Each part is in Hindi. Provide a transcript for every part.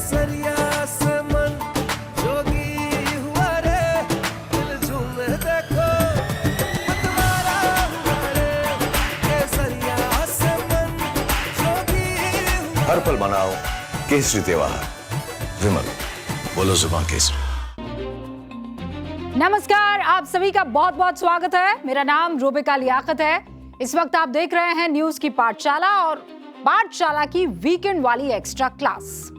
केसरिया से मन जोगी हुआ रे, दिल झूमे देखो मतवारा हुआ रे, केसरिया से मन जोगी हुआ। हर पल मनाओ केसरी त्योहार। विमल, बोलो जुबान केसरी। नमस्कार, आप सभी का बहुत बहुत स्वागत है। मेरा नाम रूबिका लियाकत है। इस वक्त आप देख रहे हैं न्यूज की पाठशाला और पाठशाला की वीकेंड वाली एक्स्ट्रा क्लास।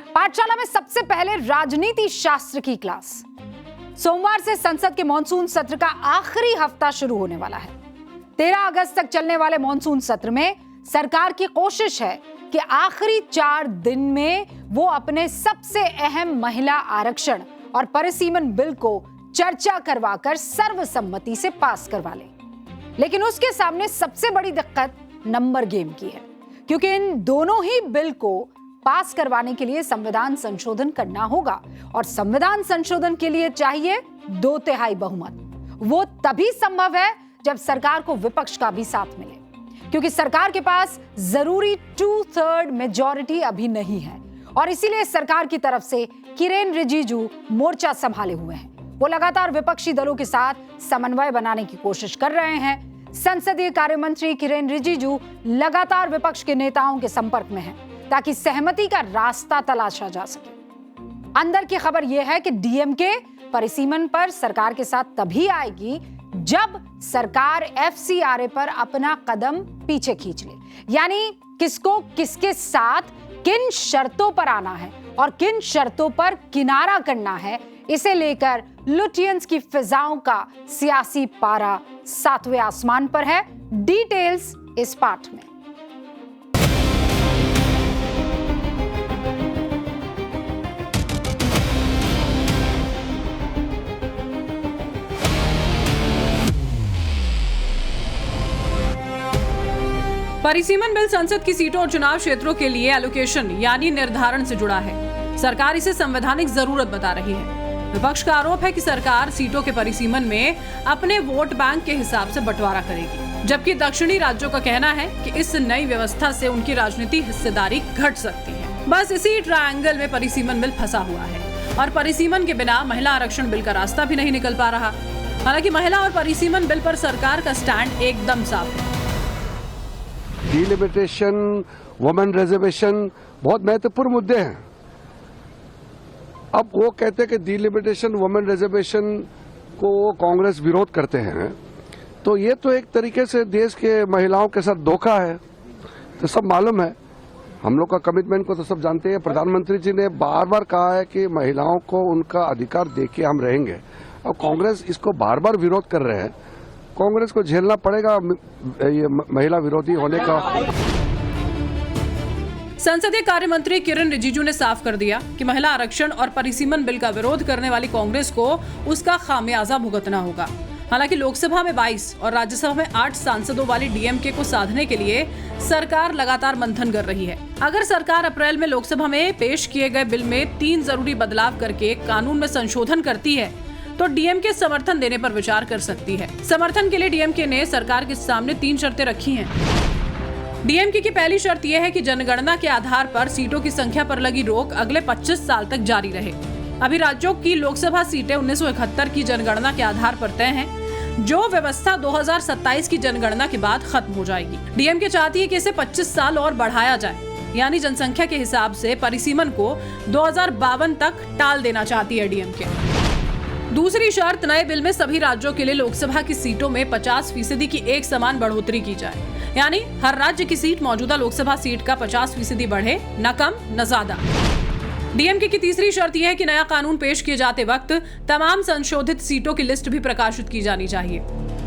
पाठशाला में सबसे पहले राजनीति शास्त्र की क्लास। सोमवार से संसद के मॉनसून सत्र का आखिरी हफ्ता शुरू होने वाला है। 13 अगस्त तक चलने वाले मॉनसून सत्र में सरकार की कोशिश है कि आखिरी 4 दिन में वो अपने सबसे अहम महिला आरक्षण और परिसीमन बिल को चर्चा करवाकर सर्वसम्मति से पास करवा ले। लेकिन उसके सामने सबसे बड़ी दिक्कत नंबर गेम की है, क्योंकि इन दोनों ही बिल को पास करवाने के लिए संविधान संशोधन करना होगा और संविधान संशोधन के लिए चाहिए 2/3 बहुमत। वो तभी संभव है जब सरकार को विपक्ष का भी साथ मिले, क्योंकि सरकार के पास जरूरी 2/3 मेजॉरिटी अभी नहीं है और इसीलिए सरकार की तरफ से किरेन रिजिजू मोर्चा संभाले हुए हैं। वो लगातार विपक्षी दलों के साथ समन्वय बनाने की कोशिश कर रहे हैं। संसदीय कार्य मंत्री किरेन रिजिजू लगातार विपक्ष के नेताओं के संपर्क में हैं ताकि सहमति का रास्ता तलाशा जा सके। अंदर की खबर यह है कि डीएमके परिसीमन पर सरकार के साथ तभी आएगी जब सरकार एफसीआरए पर अपना कदम पीछे खींच ले, यानी किसको किसके साथ किन शर्तों पर आना है और किन शर्तों पर किनारा करना है, इसे लेकर लुटियंस की फिजाओं का सियासी पारा 7वें आसमान पर है। डिटेल्स इस पाठ में। परिसीमन बिल संसद की सीटों और चुनाव क्षेत्रों के लिए एलोकेशन यानी निर्धारण से जुड़ा है। सरकार इसे संवैधानिक जरूरत बता रही है। विपक्ष का आरोप है कि सरकार सीटों के परिसीमन में अपने वोट बैंक के हिसाब से बंटवारा करेगी, जबकि दक्षिणी राज्यों का कहना है कि इस नई व्यवस्था से उनकी राजनीतिक हिस्सेदारी घट सकती है। बस इसी ट्रायंगल में परिसीमन बिल फंसा हुआ है और परिसीमन के बिना महिला आरक्षण बिल का रास्ता भी नहीं निकल पा रहा। हालांकि महिला और परिसीमन बिल पर सरकार का स्टैंड एकदम साफ है। डिलिमिटेशन, वुमेन रिजर्वेशन बहुत महत्वपूर्ण मुद्दे हैं। अब वो कहते हैं कि डिलिमिटेशन, वुमेन रिजर्वेशन को कांग्रेस विरोध करते हैं, तो ये तो एक तरीके से देश के महिलाओं के साथ धोखा है। तो सब मालूम है, हम लोग का कमिटमेंट को तो सब जानते हैं। प्रधानमंत्री जी ने बार बार कहा है कि महिलाओं को उनका अधिकार देके हम रहेंगे, और कांग्रेस इसको बार बार विरोध कर रहे हैं। कांग्रेस को झेलना पड़ेगा ये महिला विरोधी होने का। संसदीय कार्य मंत्री किरेन रिजिजू ने साफ कर दिया कि महिला आरक्षण और परिसीमन बिल का विरोध करने वाली कांग्रेस को उसका खामियाजा भुगतना होगा। हालांकि लोकसभा में 22 और राज्यसभा में 8 सांसदों वाली डीएमके को साधने के लिए सरकार लगातार मंथन कर रही है। अगर सरकार अप्रैल में लोकसभा में पेश किए गए बिल में 3 जरूरी बदलाव करके कानून में संशोधन करती है तो डीएमके समर्थन देने पर विचार कर सकती है। समर्थन के लिए डीएमके ने सरकार के सामने 3 शर्तें रखी हैं। डीएमके की पहली शर्त यह है कि जनगणना के आधार पर सीटों की संख्या पर लगी रोक अगले 25 साल तक जारी रहे। अभी राज्यों की लोकसभा सीटें 1971 की जनगणना के आधार पर तय हैं, जो व्यवस्था 2027 की जनगणना के बाद खत्म हो जाएगी। डीएमके चाहती है कि इसे 25 साल और बढ़ाया जाए, यानी जनसंख्या के हिसाब से परिसीमन को 2052 तक टाल देना चाहती है डीएमके। दूसरी शर्त, नए बिल में सभी राज्यों के लिए लोकसभा की सीटों में 50% की एक समान बढ़ोतरी की जाए, यानी हर राज्य की सीट मौजूदा लोकसभा सीट का 50% बढ़े, न कम न ज्यादा। डीएमके की तीसरी शर्त यह है कि नया कानून पेश किए जाते वक्त तमाम संशोधित सीटों की लिस्ट भी प्रकाशित की जानी चाहिए।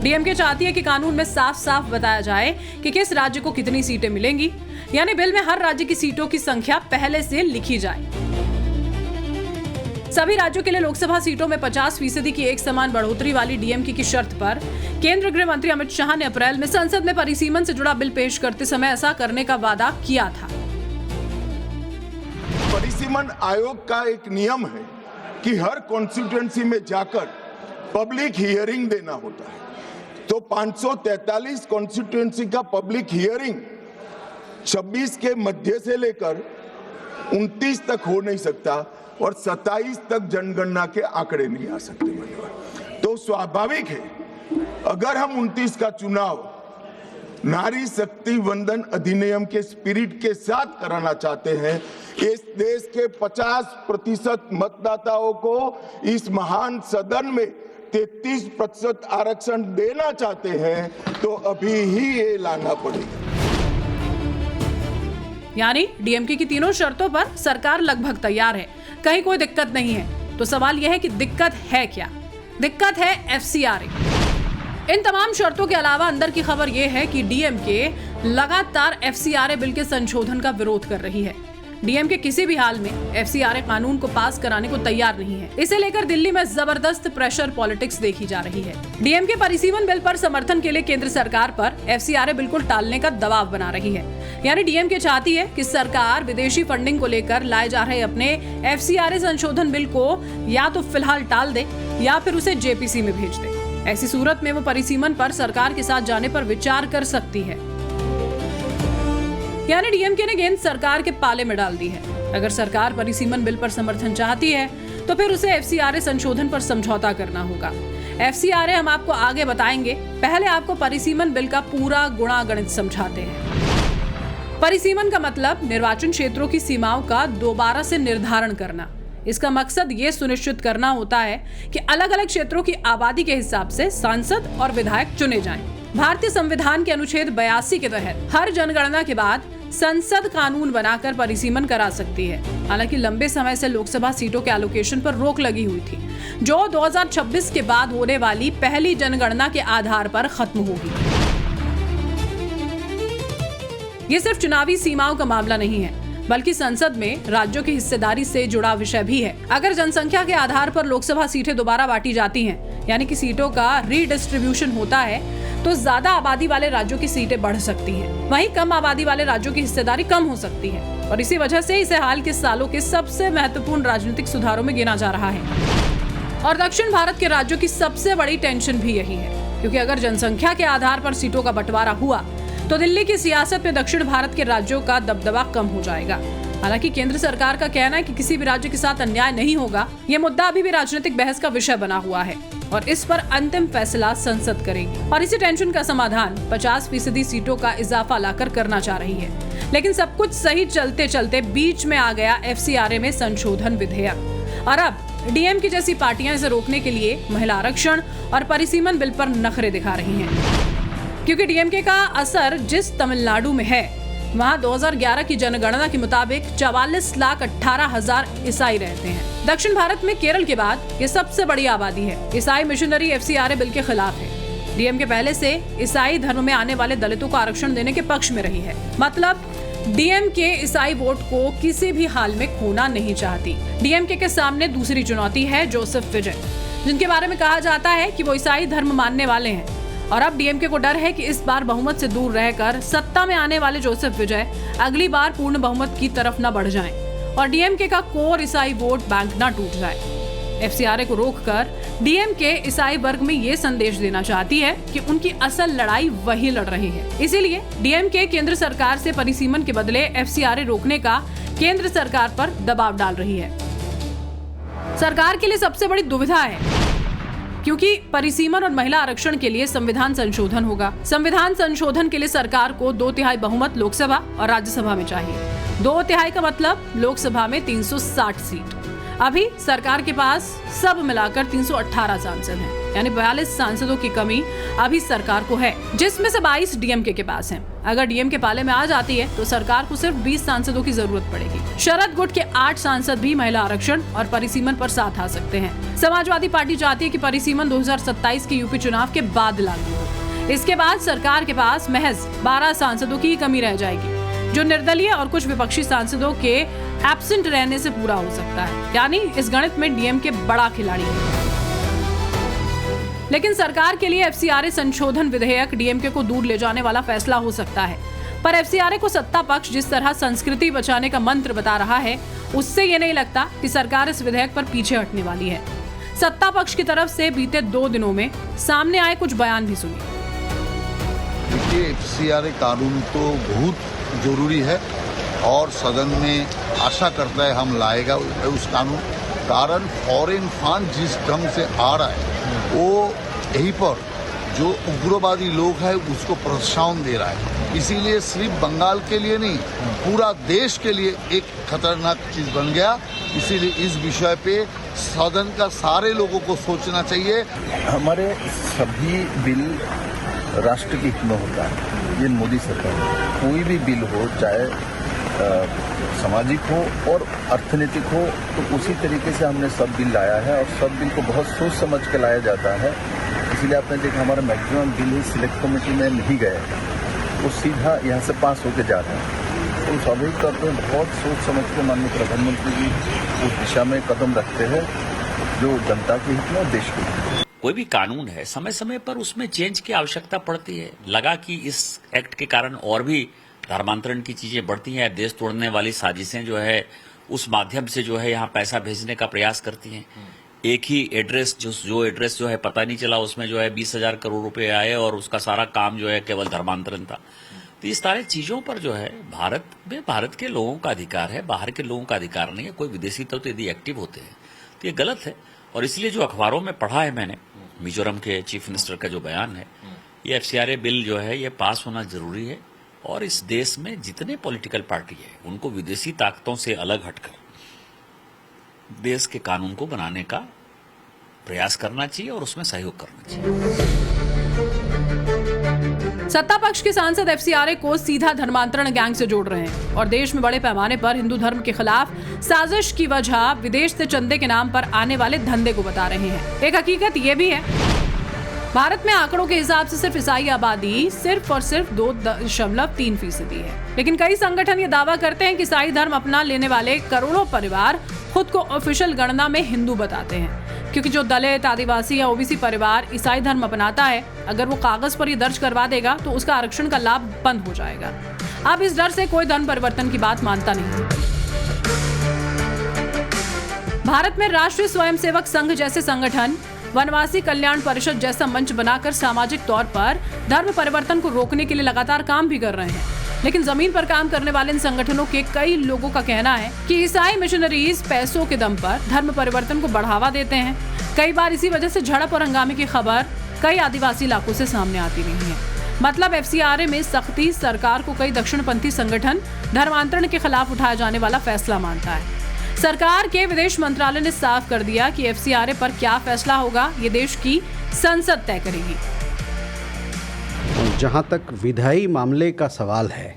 डीएमके चाहती है कि कानून में साफ साफ बताया जाए कि किस राज्य को कितनी सीटें मिलेंगी, यानी बिल में हर राज्य की सीटों की संख्या पहले से लिखी जाए। सभी राज्यों के लिए लोकसभा सीटों में 50% की एक समान बढ़ोतरी वाली डीएमके की शर्त पर केंद्रीय गृह मंत्री अमित शाह ने अप्रैल में संसद में परिसीमन से जुड़ा बिल पेश करते समय ऐसा करने का वादा किया था। परिसीमन आयोग का एक नियम है कि हर कॉन्स्टिट्यूएंसी में जाकर पब्लिक हियरिंग देना होता है। तो 543 कॉन्स्टिट्यूएंसी का पब्लिक हियरिंग 26 के मध्य से लेकर 29 तक हो नहीं सकता और 27 तक जनगणना के आंकड़े नहीं आ सकते। तो स्वाभाविक है अगर हम 29 का चुनाव नारी शक्ति वंदन अधिनियम के स्पिरिट के साथ कराना चाहते हैं, इस देश के 50% मतदाताओं को इस महान सदन में 33% आरक्षण देना चाहते हैं, तो अभी ही ये लाना पड़ेगा। यानी डीएमके की तीनों शर्तों पर सरकार लगभग तैयार है, कहीं कोई दिक्कत नहीं है। तो सवाल यह है कि दिक्कत है क्या? दिक्कत है एफसीआरए। इन तमाम शर्तों के अलावा अंदर की खबर यह है कि डीएमके लगातार एफसीआरए बिल के संशोधन का विरोध कर रही है। डीएमके किसी भी हाल में एफसीआरए कानून को पास कराने को तैयार नहीं है। इसे लेकर दिल्ली में जबरदस्त प्रेशर पॉलिटिक्स देखी जा रही है। डीएमके परिसीमन बिल पर समर्थन के लिए केंद्र सरकार पर एफसीआरए बिल को टालने का दबाव बना रही है। यानी डीएमके चाहती है कि सरकार विदेशी फंडिंग को लेकर लाए जा रहे अपने एफसीआरए संशोधन बिल को या तो फिलहाल टाल दे या फिर उसे जेपीसी में भेज दे। ऐसी सूरत में वो परिसीमन पर सरकार के साथ जाने पर विचार कर सकती है। यानी डीएमके ने गेंद सरकार के पाले में डाल दी है। अगर सरकार परिसीमन बिल पर समर्थन चाहती है तो फिर उसे एफसीआरए संशोधन पर समझौता करना होगा। एफसीआरए हम आपको आगे बताएंगे, पहले आपको परिसीमन बिल का पूरा गुणागणित समझाते हैं। परिसीमन का मतलब निर्वाचन क्षेत्रों की सीमाओं का दोबारा से निर्धारण करना। इसका मकसद ये सुनिश्चित करना होता है कि अलग अलग क्षेत्रों की आबादी के हिसाब से सांसद और विधायक चुने जाएं। भारतीय संविधान के अनुच्छेद 82 के तहत हर जनगणना के बाद संसद कानून बनाकर परिसीमन करा सकती है। हालांकि लंबे समय से लोकसभा सीटों के एलोकेशन पर रोक लगी हुई थी, जो 2026 के बाद होने वाली पहली जनगणना के आधार पर खत्म होगी। ये सिर्फ चुनावी सीमाओं का मामला नहीं है, बल्कि संसद में राज्यों की हिस्सेदारी से जुड़ा विषय भी है। अगर जनसंख्या के आधार पर लोकसभा सीटें दोबारा बांटी जाती हैं, यानी कि सीटों का रीडिस्ट्रीब्यूशन होता है, तो ज्यादा आबादी वाले राज्यों की सीटें बढ़ सकती हैं। वहीं कम आबादी वाले राज्यों की हिस्सेदारी कम हो सकती है और इसी वजह से इसे हाल के सालों के सबसे महत्वपूर्ण राजनीतिक सुधारों में गिना जा रहा है। और दक्षिण भारत के राज्यों की सबसे बड़ी टेंशन भी यही है, क्योंकि अगर जनसंख्या के आधार पर सीटों का बंटवारा हुआ तो दिल्ली की सियासत में दक्षिण भारत के राज्यों का दबदबा कम हो जाएगा। हालांकि केंद्र सरकार का कहना है कि किसी भी राज्य के साथ अन्याय नहीं होगा। ये मुद्दा अभी भी राजनीतिक बहस का विषय बना हुआ है और इस पर अंतिम फैसला संसद करेगी। और इसी टेंशन का समाधान 50% सीटों का इजाफा लाकर करना चाह रही है। लेकिन सब कुछ सही चलते चलते बीच में आ गया एफसीआरए में संशोधन विधेयक और अब डीएमके जैसी पार्टियां इसे रोकने के लिए महिला आरक्षण और परिसीमन बिल पर नखरे दिखा रही हैं। क्योंकि डीएमके का असर जिस तमिलनाडु में है, वहाँ 2011 की जनगणना के मुताबिक 44,18,000 ईसाई रहते हैं। दक्षिण भारत में केरल के बाद ये सबसे बड़ी आबादी है। ईसाई मिशनरी एफसीआरए बिल के खिलाफ है। डीएमके पहले से ईसाई धर्म में आने वाले दलितों को आरक्षण देने के पक्ष में रही है। मतलब डीएमके ईसाई वोट को किसी भी हाल में खोना नहीं चाहती। डीएमके के सामने दूसरी चुनौती है जोसेफ विजय, जिनके बारे में कहा जाता है कि वो ईसाई धर्म मानने वाले हैं। और अब डीएमके को डर है कि इस बार बहुमत से दूर रहकर सत्ता में आने वाले जोसेफ विजय अगली बार पूर्ण बहुमत की तरफ न बढ़ जाएं और डीएमके का कोर ईसाई वोट बैंक न टूट जाए। एफसीआरए को रोककर डीएमके ईसाई वर्ग में ये संदेश देना चाहती है कि उनकी असल लड़ाई वही लड़ रही है। इसीलिए डीएमके केंद्र सरकार से परिसीमन के बदले एफसीआरए रोकने का केंद्र सरकार पर दबाव डाल रही है। सरकार के लिए सबसे बड़ी दुविधा है, क्योंकि परिसीमन और महिला आरक्षण के लिए संविधान संशोधन होगा। संविधान संशोधन के लिए सरकार को 2/3 बहुमत लोकसभा और राज्यसभा में चाहिए। 2/3 का मतलब लोकसभा में 360 सीट। अभी सरकार के पास सब मिलाकर 318 सांसद हैं, यानी 42 सांसदों की कमी अभी सरकार को है, जिसमें से 22 डीएमके के पास हैं। अगर डीएमके पाले में आ जाती है तो सरकार को सिर्फ 20 सांसदों की जरूरत पड़ेगी। शरद गुट के 8 सांसद भी महिला आरक्षण और परिसीमन पर साथ आ सकते हैं। समाजवादी पार्टी चाहती है कि परिसीमन 2027 के यूपी चुनाव के बाद लागू हो। इसके बाद सरकार के पास महज 12 सांसदों की कमी रह जाएगी, जो निर्दलीय और कुछ विपक्षी सांसदों के एब्सेंट रहने से पूरा हो सकता है। यानी इस गणित में डीएमके बड़ा खिलाड़ी है। लेकिन सरकार के लिए एफसीआरए संशोधन विधेयक डीएमके को दूर ले जाने वाला फैसला हो सकता है। पर एफसीआरए को सत्ता पक्ष जिस तरह संस्कृति बचाने का मंत्र बता रहा है, उससे ये नहीं लगता कि सरकार इस विधेयक पर पीछे हटने वाली है। सत्ता पक्ष की तरफ से बीते 2 दिनों में सामने आए कुछ बयान भी सुनिए। देखिए, एफसीआरए कानून तो बहुत जरूरी है और सदन में आशा करता है हम लाएगा उस कानून। कारण फॉरेन फंड जिस ढंग से आ रहा है वो यहीं पर जो उग्रवादी लोग हैं उसको प्रोत्साहन दे रहा है। इसीलिए सिर्फ बंगाल के लिए नहीं, पूरा देश के लिए एक खतरनाक चीज बन गया। इसीलिए इस विषय पे सदन का सारे लोगों को सोचना चाहिए। हमारे सभी बिल राष्ट्र के हित में होता है। ये मोदी सरकार कोई भी बिल हो, चाहे सामाजिक हो और अर्थनैतिक हो, तो उसी तरीके से हमने सब बिल लाया है और सब बिल को बहुत सोच समझ के लाया जाता है। इसीलिए आपने देखा हमारा मैक्सिमम बिल ही सिलेक्ट कमेटी में नहीं गए, वो सीधा यहाँ से पास होके जा रहे हैं। तो स्वाभाविक तौर पर बहुत सोच समझ के माननीय प्रधानमंत्री जी उस दिशा में कदम रखते हैं जो जनता के हित में और देश के हित में। कोई भी कानून है समय समय पर उसमें चेंज की आवश्यकता पड़ती है। लगा कि इस एक्ट के कारण और भी धर्मांतरण की चीजें बढ़ती हैं, देश तोड़ने वाली साजिशें जो है उस माध्यम से जो है यहाँ पैसा भेजने का प्रयास करती हैं। एक ही एड्रेस जो एड्रेस जो है पता नहीं चला, उसमें जो है 20,000 करोड़ रुपए आए और उसका सारा काम जो है केवल धर्मांतरण था। तो इस सारे चीजों पर जो है भारत में भारत के लोगों का अधिकार है, बाहर के लोगों का अधिकार नहीं है। कोई विदेशी तो यदि एक्टिव होते हैं तो ये गलत है। और इसलिए जो अखबारों में पढ़ा है मैंने, मिजोरम के चीफ मिनिस्टर का जो बयान है, ये FCRA बिल जो है ये पास होना जरूरी है। और इस देश में जितने पॉलिटिकल पार्टी है उनको विदेशी ताकतों से अलग हटकर देश के कानून को बनाने का प्रयास करना चाहिए और उसमें सहयोग करना चाहिए। सत्ता पक्ष के सांसद FCRA को सीधा धर्मांतरण गैंग से जोड़ रहे हैं और देश में बड़े पैमाने पर हिंदू धर्म के खिलाफ साजिश की वजह विदेश से चंदे के नाम पर आने वाले धंधे को बता रहे हैं। एक हकीकत ये भी है, भारत में आंकड़ों के हिसाब से सिर्फ ईसाई आबादी सिर्फ और सिर्फ 2.3% है। लेकिन कई संगठन ये दावा करते हैं कि ईसाई धर्म अपना लेने वाले करोड़ों परिवार खुद को ऑफिशियल गणना में हिंदू बताते हैं, क्योंकि जो दलित, आदिवासी या OBC परिवार ईसाई धर्म अपनाता है, अगर वो कागज पर ये दर्ज करवा देगा तो उसका आरक्षण का लाभ बंद हो जाएगा। अब इस डर से कोई धर्म परिवर्तन की बात मानता नहीं। भारत में राष्ट्रीय स्वयंसेवक संघ जैसे संगठन, वनवासी कल्याण परिषद जैसा मंच बनाकर सामाजिक तौर पर धर्म परिवर्तन को रोकने के लिए लगातार काम भी कर रहे हैं। लेकिन जमीन पर काम करने वाले इन संगठनों के कई लोगों का कहना है कि ईसाई मिशनरीज पैसों के दम पर धर्म परिवर्तन को बढ़ावा देते हैं। कई बार इसी वजह से झड़प और हंगामे की खबर कई आदिवासी इलाकों से सामने आती रही है। मतलब FCRA में सख्ती सरकार को कई दक्षिणपंथी संगठन धर्मांतरण के खिलाफ उठाए जाने वाला फैसला मानता है। सरकार के विदेश मंत्रालय ने साफ कर दिया कि FCRA पर क्या फैसला होगा ये देश की संसद तय करेगी। जहाँ तक विधायी मामले का सवाल है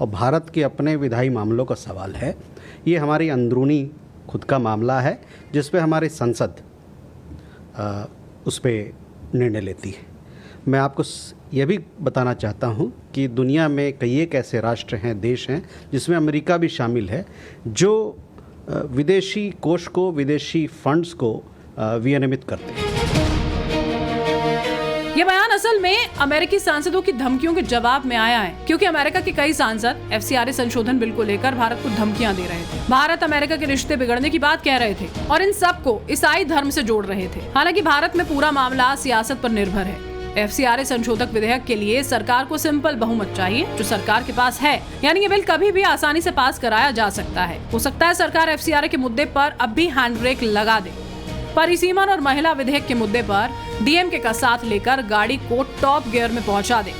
और भारत के अपने विधायी मामलों का सवाल है, ये हमारी अंदरूनी खुद का मामला है जिस पे हमारी संसद उस पर निर्णय लेती है। मैं आपको यह भी बताना चाहता हूँ कि दुनिया में कई एक ऐसे राष्ट्र हैं, देश हैं, जिसमें अमेरिका भी शामिल है, जो विदेशी कोष को, विदेशी फंड्स को विनियमित करते हैं। ये बयान असल में अमेरिकी सांसदों की धमकियों के जवाब में आया है, क्योंकि अमेरिका के कई सांसद FCRA संशोधन बिल को लेकर भारत को धमकियां दे रहे थे। भारत अमेरिका के रिश्ते बिगड़ने की बात कह रहे थे और इन सब को ईसाई धर्म से जोड़ रहे थे। हालांकि भारत में पूरा मामला सियासत पर निर्भर है। FCRA संशोधक विधेयक के लिए सरकार को सिंपल बहुमत चाहिए, जो सरकार के पास है। यानी ये बिल कभी भी आसानी से पास कराया जा सकता है। हो सकता है सरकार FCRA के मुद्दे पर अब भी हैंड ब्रेक लगा दे। परिसीमन और महिला विधेयक के मुद्दे पर DMK का साथ लेकर गाड़ी को टॉप गियर में पहुंचा दे।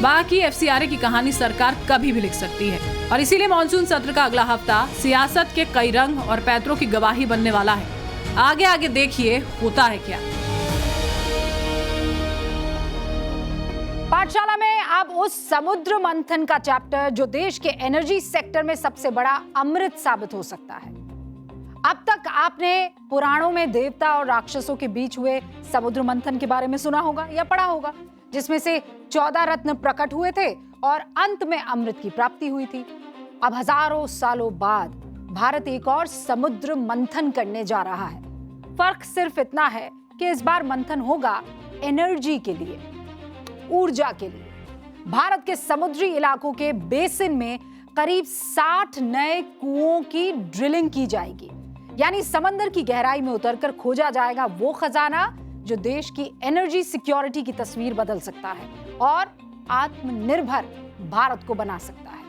बाकी FCRA की कहानी सरकार कभी भी लिख सकती है और इसीलिए मॉनसून सत्र का अगला हफ्ता सियासत के कई रंग और पैतरों की गवाही बनने वाला है। आगे आगे देखिए होता है क्या। पाठशाला में अब उस समुद्र मंथन का चैप्टर जो देश के एनर्जी सेक्टर में सबसे बड़ा अमृत साबित हो सकता है। अब तक आपने पुराणों में देवता और राक्षसों के बीच हुए समुद्र मंथन के बारे में सुना होगा या पढ़ा होगा, जिसमें से 14 रत्न प्रकट हुए थे और अंत में अमृत की प्राप्ति हुई थी। अब हजारों सालों बाद भारत एक और समुद्र मंथन करने जा रहा है। फर्क सिर्फ इतना है कि इस बार मंथन होगा एनर्जी के लिए, ऊर्जा के लिए। भारत के समुद्री इलाकों के बेसिन में करीब 60 नए कुओं की ड्रिलिंग की जाएगी। यानी समंदर की गहराई में उतरकर खोजा जाएगा वो खजाना जो देश की एनर्जी सिक्योरिटी की तस्वीर बदल सकता है और आत्मनिर्भर भारत को बना सकता है।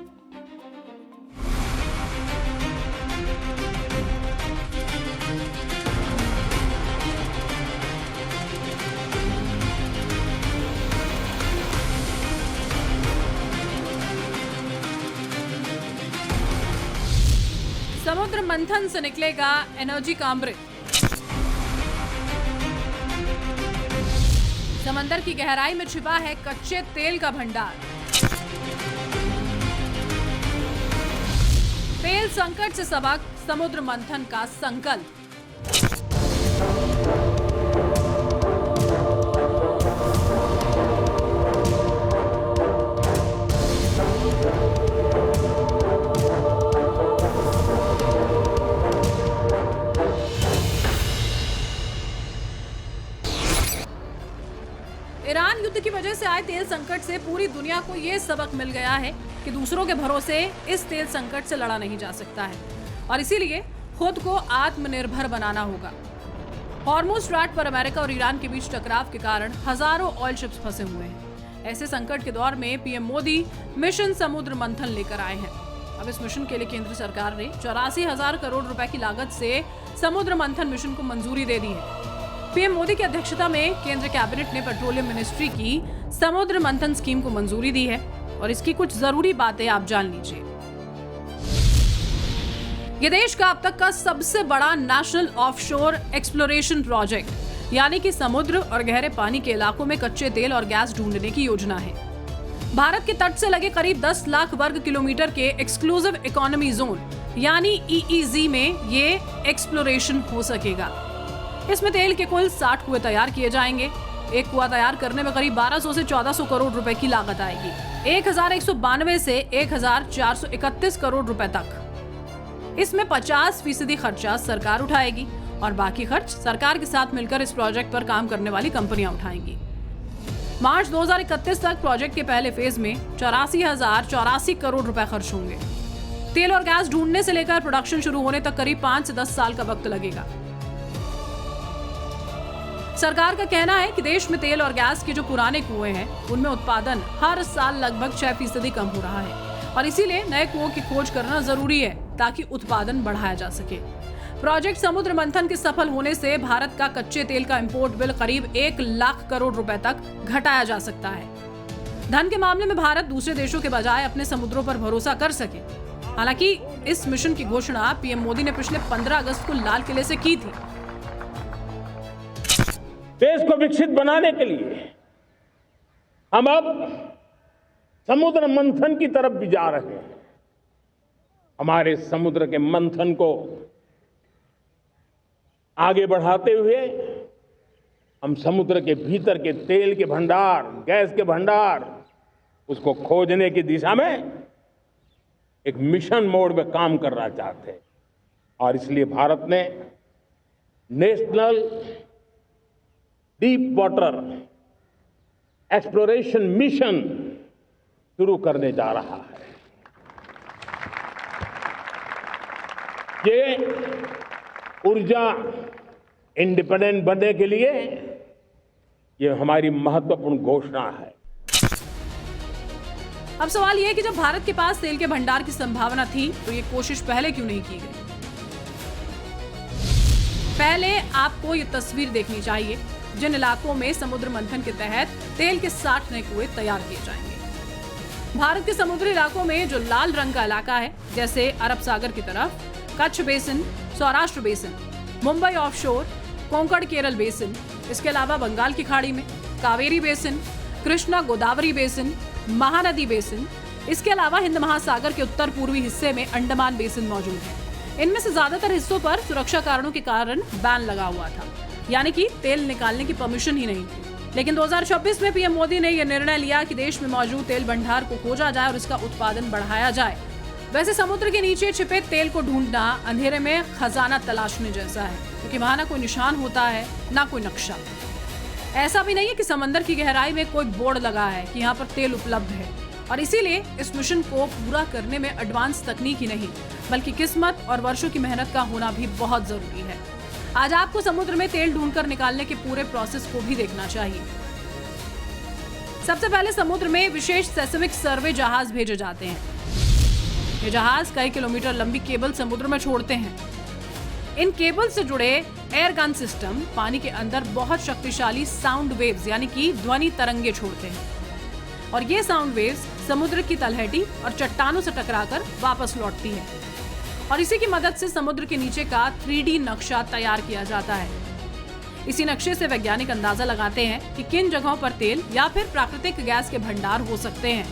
समुद्र मंथन से निकलेगा एनर्जी का अमृत। समंदर की गहराई में छिपा है कच्चे तेल का भंडार। तेल संकट से सबक समुद्र मंथन का संकल्प। ईरान युद्ध की वजह से आए तेल संकट से पूरी दुनिया को यह सबक मिल गया है कि दूसरों के भरोसे इस तेल संकट से लड़ा नहीं जा सकता है और इसीलिए खुद को आत्मनिर्भर बनाना होगा। हॉर्मुज़ स्ट्रैट पर अमेरिका और ईरान के बीच टकराव के कारण हजारों ऑयल शिप्स फंसे हुए हैं। ऐसे संकट के दौर में पीएम मोदी मिशन समुद्र मंथन लेकर आए हैं। अब इस मिशन के लिए केंद्र सरकार ने 84,000 करोड़ रुपए की लागत से समुद्र मंथन मिशन को मंजूरी दे दी है। पीएम मोदी की अध्यक्षता में केंद्र कैबिनेट ने पेट्रोलियम मिनिस्ट्री की समुद्र मंथन स्कीम को मंजूरी दी है और इसकी कुछ जरूरी बातें आप जान लीजिए। ये देश का अब तक का सबसे बड़ा नेशनल ऑफशोर एक्सप्लोरेशन प्रोजेक्ट यानी कि समुद्र और गहरे पानी के इलाकों में कच्चे तेल और गैस ढूंढने की योजना है। भारत के तट से लगे करीब 10 लाख वर्ग किलोमीटर के एक्सक्लूसिव इकोनॉमी जोन यानी EEZ में ये एक्सप्लोरेशन हो सकेगा। इसमें तेल के कुल 60 कुएं तैयार किए जाएंगे। एक कुआं तैयार करने में करीब 1200 से 1400 करोड़ रुपए की लागत आएगी। 1192 से 1431 करोड़ रुपए तक। इसमें 50% खर्चा सरकार उठाएगी और बाकी खर्च सरकार के साथ मिलकर इस प्रोजेक्ट पर काम करने वाली कंपनियां उठाएंगी। मार्च 2031 तक प्रोजेक्ट के पहले फेज में 84,084 करोड़ रुपए खर्च होंगे। तेल और गैस ढूंढने से लेकर प्रोडक्शन शुरू होने तक करीब 5 से 10 साल का वक्त लगेगा। सरकार का कहना है कि देश में तेल और गैस के जो पुराने कुएं हैं उनमें उत्पादन हर साल लगभग 6% कम हो रहा है और इसीलिए नए कुओं की खोज करना जरूरी है ताकि उत्पादन बढ़ाया जा सके। प्रोजेक्ट समुद्र मंथन के सफल होने से भारत का कच्चे तेल का इंपोर्ट बिल करीब 1 लाख करोड़ रुपए तक घटाया जा सकता है। धन के मामले में भारत दूसरे देशों के बजाय अपने समुद्रों पर भरोसा कर सके। हालांकि इस मिशन की घोषणा पीएम मोदी ने पिछले 15 अगस्त को लाल किले से की थी। देश को विकसित बनाने के लिए हम अब समुद्र मंथन की तरफ भी जा रहे हैं। हमारे समुद्र के मंथन को आगे बढ़ाते हुए हम समुद्र के भीतर के तेल के भंडार, गैस के भंडार, उसको खोजने की दिशा में एक मिशन मोड में काम करना चाहते हैं और इसलिए भारत ने national deep water exploration mission शुरू करने जा रहा है। ये ऊर्जा इंडिपेंडेंट बनने के लिए ये हमारी महत्वपूर्ण घोषणा है। अब सवाल यह है कि जब भारत के पास तेल के भंडार की संभावना थी तो ये कोशिश पहले क्यों नहीं की गई? पहले आपको ये तस्वीर देखनी चाहिए जिन इलाकों में समुद्र मंथन के तहत तेल के 60 नए कुएं तैयार किए जाएंगे। भारत के समुद्री इलाकों में जो लाल रंग का इलाका है, जैसे अरब सागर की तरफ, Kutch basin, Saurashtra basin, Mumbai offshore, Konkan Kerala basin, इसके अलावा बंगाल की खाड़ी में Kaveri basin, Krishna Godavari basin, Mahanadi basin, इसके अलावा हिंद महासागर के उत्तर पूर्वी हिस्से में अंडमान बेसिन मौजूद है। इनमें से ज्यादातर हिस्सों पर सुरक्षा कारणों के कारण बैन लगा हुआ था, यानी कि तेल निकालने की परमिशन ही नहीं थी। लेकिन 2026 में पीएम मोदी ने यह निर्णय लिया कि देश में मौजूद तेल भंडार को खोजा जाए और इसका उत्पादन बढ़ाया जाए। वैसे समुद्र के नीचे छिपे तेल को ढूंढना अंधेरे में खजाना तलाशने जैसा है, क्योंकि वहां ना कोई निशान होता है ना कोई नक्शा। ऐसा भी नहीं है कि समंदर की गहराई में कोई बोर्ड लगा है कि यहाँ पर तेल उपलब्ध है और इसीलिए इस मिशन को पूरा करने में एडवांस तकनीक ही नहीं बल्कि किस्मत और वर्षों की मेहनत का होना भी बहुत जरूरी है। आज आपको समुद्र में तेल ढूंढकर निकालने के पूरे प्रोसेस को भी देखना चाहिए। सबसे पहले समुद्र में विशेष सेस्मिक सर्वे जहाज भेजे जाते हैं। ये जहाज कई किलोमीटर लंबी केबल समुद्र में छोड़ते हैं। इन केबल से जुड़े एयर गन सिस्टम पानी के अंदर बहुत शक्तिशाली साउंड वेव्स यानी कि ध्वनि तरंगे छोड़ते हैं और ये साउंड वेव्स समुद्र की तलहटी और चट्टानों से टकराकर वापस लौटती है। और इसी की मदद से समुद्र के नीचे का 3D नक्शा तैयार किया जाता है। इसी नक्शे से वैज्ञानिक अंदाजा लगाते हैं कि किन जगहों पर तेल या फिर प्राकृतिक गैस के भंडार हो सकते हैं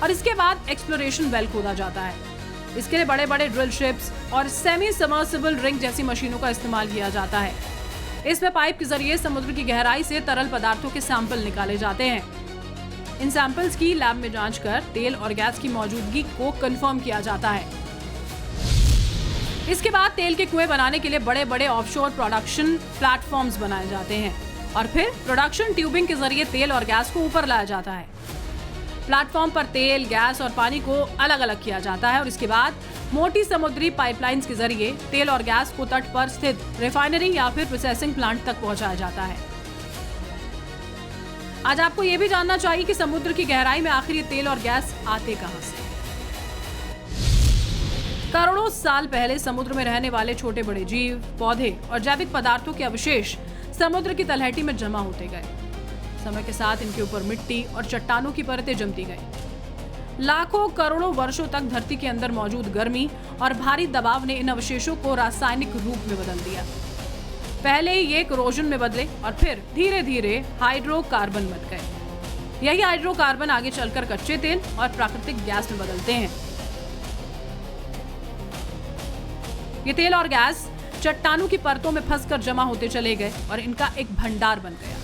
और इसके बाद एक्सप्लोरेशन वेल खोदा जाता है। इसके लिए बड़े बड़े ड्रिल शिप्स और सेमी सबमर्सिबल रिग जैसी मशीनों का इस्तेमाल किया जाता है। इसमें पाइप के जरिए समुद्र की गहराई से तरल पदार्थों के सैंपल निकाले जाते हैं। इन सैंपल्स की लैब में जांच कर तेल और गैस की मौजूदगी को कंफर्म किया जाता है। इसके बाद तेल के कुएं बनाने के लिए बड़े बड़े ऑफशोर प्रोडक्शन प्लेटफॉर्म्स बनाए जाते हैं और फिर प्रोडक्शन ट्यूबिंग के जरिए तेल और गैस को ऊपर लाया जाता है। प्लेटफॉर्म पर तेल, गैस और पानी को अलग अलग किया जाता है और इसके बाद मोटी समुद्री पाइपलाइंस के जरिए तेल और गैस को तट पर स्थित रिफाइनरी या फिर प्रोसेसिंग प्लांट तक पहुंचाया जाता है। आज आपको ये भी जानना चाहिए कि समुद्र की गहराई में आखिर ये तेल और गैस आते कहां से। करोड़ों साल पहले समुद्र में रहने वाले छोटे बड़े जीव, पौधे और जैविक पदार्थों के अवशेष समुद्र की तलहटी में जमा होते गए। समय के साथ इनके ऊपर मिट्टी और चट्टानों की परतें जमती गई। लाखों करोड़ों वर्षों तक धरती के अंदर मौजूद गर्मी और भारी दबाव ने इन अवशेषों को रासायनिक रूप में बदल दिया। पहले ये कोरोजन में बदले और फिर धीरे धीरे हाइड्रोकार्बन बन गए। यही हाइड्रोकार्बन आगे चलकर कच्चे तेल और प्राकृतिक गैस में बदलते हैं। ये तेल और गैस चट्टानों की परतों में फंसकर जमा होते चले गए और इनका एक भंडार बन गया,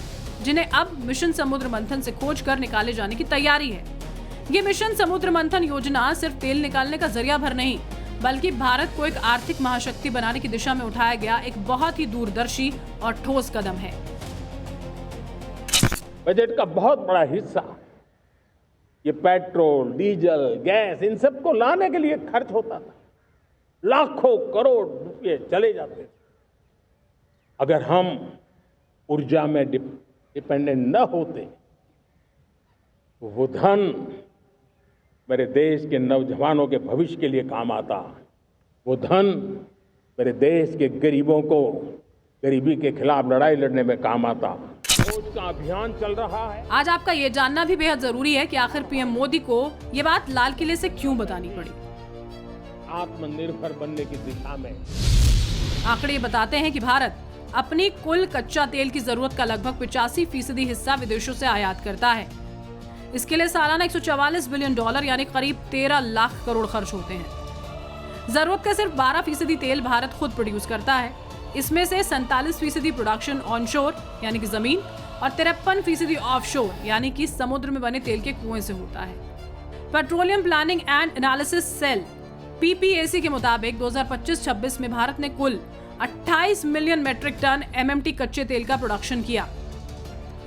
जिन्हें अब मिशन समुद्र मंथन से खोज कर निकाले जाने की तैयारी है। ये मिशन समुद्र मंथन योजना सिर्फ तेल निकालने का जरिया भर नहीं, बल्कि भारत को एक आर्थिक महाशक्ति बनाने की दिशा में उठाया गया एक बहुत ही दूरदर्शी और ठोस कदम है। बजट का बहुत बड़ा हिस्सा ये पेट्रोल, डीजल, गैस इन सबको लाने के लिए खर्च होता था। लाखों करोड़ रुपए चले जाते थे। अगर हम ऊर्जा में डिपेंडेंट न होते तो वो धन मेरे देश के नौजवानों के भविष्य के लिए काम आता। वो धन मेरे देश के गरीबों को गरीबी के खिलाफ लड़ाई लड़ने में काम आता। खोज का अभियान चल रहा है। आज आपका ये जानना भी बेहद जरूरी है कि आखिर पीएम मोदी को ये बात लाल किले से क्यों बतानी पड़ी। आत्मनिर्भर बनने की दिशा में आंकड़े बताते हैं कि भारत अपनी कुल कच्चा तेल की जरूरत का लगभग 85% हिस्सा विदेशों से आयात करता है। इसके लिए सालाना $144 बिलियन यानी करीब 13 लाख करोड़ खर्च होते हैं। जरूरत का सिर्फ 12% तेल भारत खुद प्रोड्यूस करता है। इसमें से 47% प्रोडक्शन ऑनशोर यानी कि जमीन और 53% ऑफशोर यानी कि समुद्र में बने तेल के कुएं से होता है। Petroleum planning and analysis cell PPAC के मुताबिक 2025-26 में भारत ने कुल 28 मिलियन मेट्रिक टन MMT कच्चे तेल का प्रोडक्शन किया।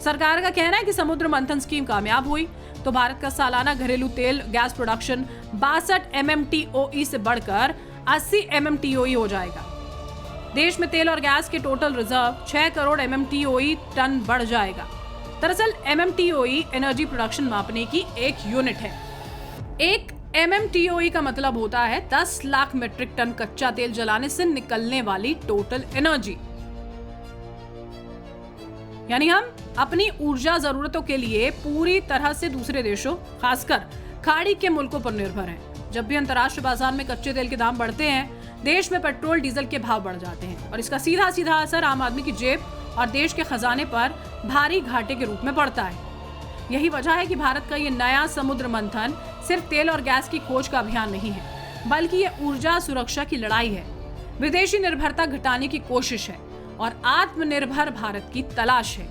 सरकार का कहना है कि समुद्र मंथन स्कीम कामयाब हुई तो भारत का सालाना घरेलू तेल गैस प्रोडक्शन 62 MMTOE से बढ़कर 80 MMTOE हो जाएगा। देश में तेल और गैस के total reserve 6 crore MMTOE tonne बढ़ जाएगा। दरअसल MMTOE एनर्जी प्रोडक्शन मापने की एक यूनिट है। एक MMTOE का मतलब होता है 10 लाख मीट्रिक टन कच्चा तेल जलाने से निकलने वाली टोटल एनर्जी। यानी हम अपनी ऊर्जा जरूरतों के लिए पूरी तरह से दूसरे देशों, खासकर खाड़ी के मुल्कों पर निर्भर हैं। जब भी अंतर्राष्ट्रीय बाजार में कच्चे तेल के दाम बढ़ते हैं, देश में पेट्रोल डीजल के भाव बढ़ जाते हैं और इसका सीधा सीधा असर आम आदमी की जेब और देश के खजाने पर भारी घाटे के रूप में पड़ता है। यही वजह है कि भारत का ये नया समुद्र मंथन सिर्फ तेल और गैस की खोज का अभियान नहीं है, बल्कि ये ऊर्जा सुरक्षा की लड़ाई है, विदेशी निर्भरता घटाने की कोशिश है और आत्मनिर्भर भारत की तलाश है।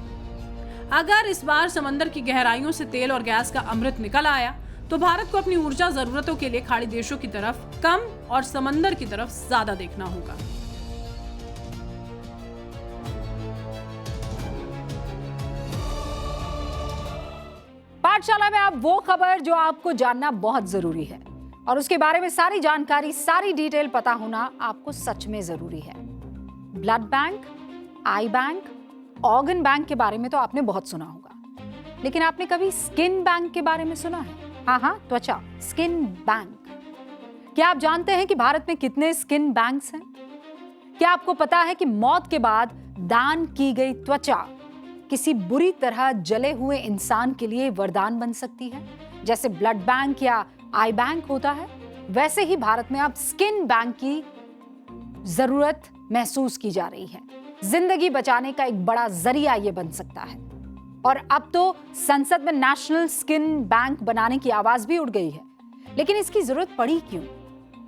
अगर इस बार समंदर की गहराइयों से तेल और गैस का अमृत निकल आया तो भारत को अपनी ऊर्जा जरूरतों के लिए खाड़ी देशों की तरफ कम और समंदर की तरफ ज्यादा देखना होगा। पाठशाला में अब वो खबर जो आपको जानना बहुत जरूरी है और उसके बारे में सारी जानकारी, सारी डिटेल पता होना आपको सच में जरूरी है। ब्लड बैंक, आई बैंक, ऑर्गन बैंक के बारे में तो आपने बहुत सुना होगा, लेकिन आपने कभी स्किन बैंक के बारे में सुना है? हाँ, त्वचा, स्किन बैंक। क्या आप जानते हैं कि भारत में कितने स्किन बैंक्स हैं? क्या आपको पता है कि मौत के बाद दान की गई त्वचा किसी बुरी तरह जले हुए इंसान के लिए वरदान बन सकती है, जैसे ब्लड बैंक या आई बैंक होता है? वैसे ही भारत में अब स्किन बैंक की जरूरत महसूस की जा रही है। जिंदगी बचाने का एक बड़ा जरिया यह बन सकता है। और अब तो संसद में नेशनल स्किन बैंक बनाने की आवाज भी उठ गई है। लेकिन इसकी जरूरत पड़ी क्यों?